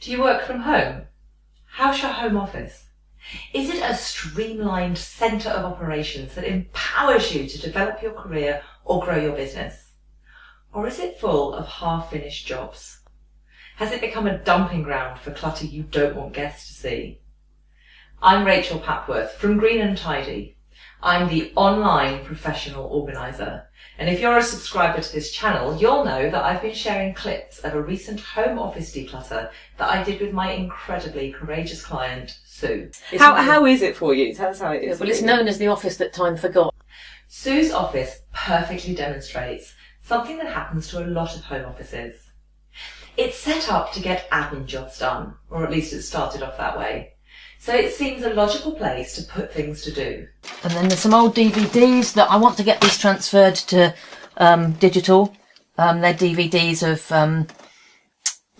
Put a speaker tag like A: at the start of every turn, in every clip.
A: Do you work from home? How's your home office? Is it a streamlined centre of operations that empowers you to develop your career or grow your business? Or is it full of half-finished jobs? Has it become a dumping ground for clutter you don't want guests to see? I'm Rachel Papworth from Green and Tidy. I'm the online professional organiser, and if you're a subscriber to this channel, you'll know that I've been sharing clips of a recent home office declutter that I did with my incredibly courageous client, Sue.
B: How is it for you? Tell us how it is.
C: Well, it's known as the office that time forgot.
A: Sue's office perfectly demonstrates something that happens to a lot of home offices. It's set up to get admin jobs done, or at least it started off that way. So it seems a logical place to put things to do.
C: And then there's some old DVDs that I want to get these transferred to digital. They're DVDs of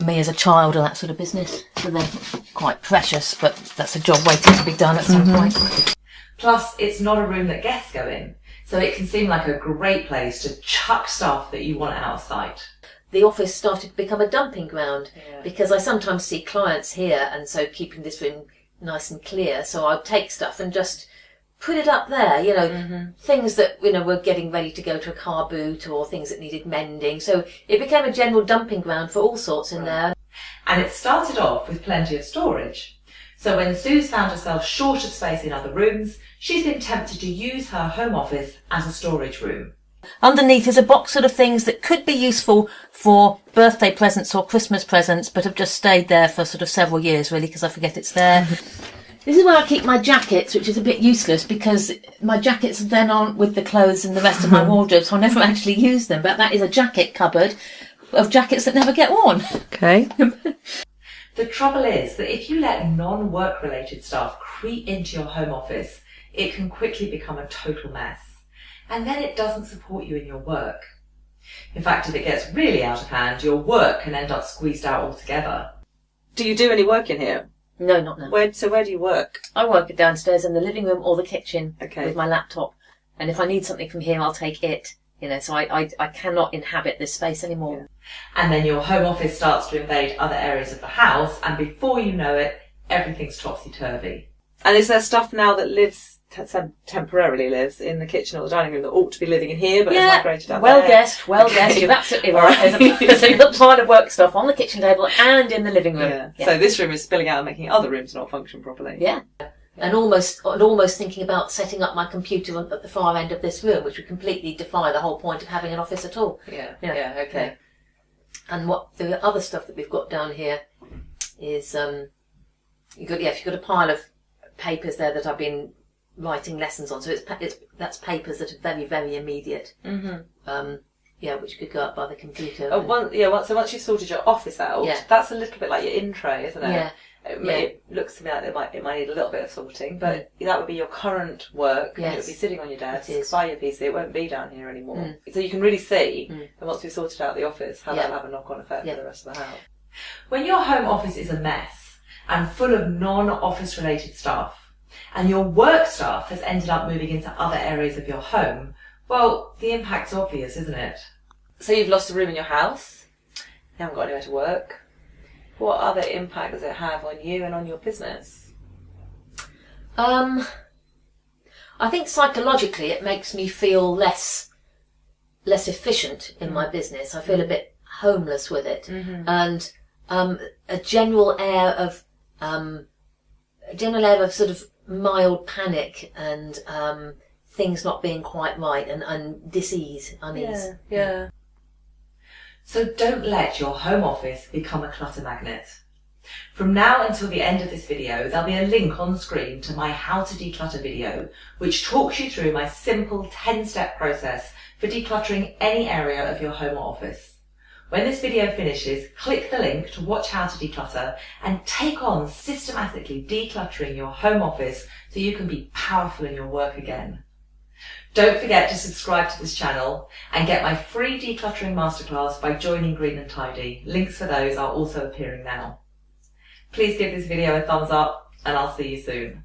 C: me as a child and that sort of business. So they're quite precious, but that's a job waiting to be done at some point.
A: Plus, it's not a room that guests go in, so it can seem like a great place to chuck stuff that you want out of sight.
C: The office started to become a dumping ground because I sometimes see clients here, and so keeping this room nice and clear, so I'd take stuff and just put it up there, you know, things that, you know, were getting ready to go to a car boot or things that needed mending. So it became a general dumping ground for all sorts in there.
A: And it started off with plenty of storage. So when Sue's found herself short of space in other rooms, she's been tempted to use her home office as a storage room.
C: Underneath is a box of things that could be useful for birthday presents or Christmas presents, but have just stayed there for sort of several years, really, because I forget it's there. This is where I keep my jackets, which is a bit useless because my jackets then aren't with the clothes and the rest of my wardrobe, so I never actually use them. But that is a jacket cupboard of jackets that never get worn.
B: Okay.
A: The trouble is that if you let non-work related stuff creep into your home office, it can quickly become a total mess. And then it doesn't support you in your work. In fact, if it gets really out of hand, your work can end up squeezed out altogether.
B: Do you do any work in here?
C: No, not now.
B: Where do you work?
C: I work downstairs in the living room or the kitchen
B: Okay.
C: with my laptop. And if I need something from here, I'll take it. You know, so I cannot inhabit this space anymore.
B: Yeah.
A: And then your home office starts to invade other areas of the house, and before you know it, everything's topsy-turvy.
B: And is there stuff now that temporarily lives in the kitchen or the dining room that ought to be living in here, but has migrated out
C: well
B: there?
C: Guessed, well guessed. You're absolutely right. There's a little pile of work stuff on the kitchen table and in the living room.
B: Yeah. So this room is spilling out and making other rooms not function properly.
C: Yeah. And almost thinking about setting up my computer at the far end of this room, which would completely defy the whole point of having an office at all.
B: Yeah.
C: Yeah.
B: Okay.
C: And what the other stuff that we've got down here is you've got a pile of papers there that I've been writing lessons on. So that's papers that are very, very immediate. Which could go up by the computer.
B: So once you've sorted your office out, that's a little bit like your in tray, isn't it?
C: Yeah.
B: It looks to me like it might need a little bit of sorting, but that would be your current work.
C: Yes.
B: It would be sitting on your desk
C: It is.
B: by your PC. It won't be down here anymore. So you can really see, and once we've sorted out the office, how that'll have a knock-on effect for the rest of the house.
A: When your home office is a mess and full of non-office related stuff, and your work stuff has ended up moving into other areas of your home, well, the impact's obvious, isn't it?
B: So you've lost a room in your house, you haven't got anywhere to work. What other impact does it have on you and on your business?
C: I think psychologically it makes me feel less efficient in my business. I feel a bit homeless with it, and a general air of sort of mild panic and things not being quite right and unease.
B: Yeah.
A: So don't let your home office become a clutter magnet. From now until the end of this video, there'll be a link on screen to my How to Declutter video, which talks you through my simple 10-step process for decluttering any area of your home or office. When this video finishes, click the link to watch How to Declutter and take on systematically decluttering your home office so you can be powerful in your work again. Don't forget to subscribe to this channel and get my free decluttering masterclass by joining Green and Tidy. Links for those are also appearing now. Please give this video a thumbs up and I'll see you soon.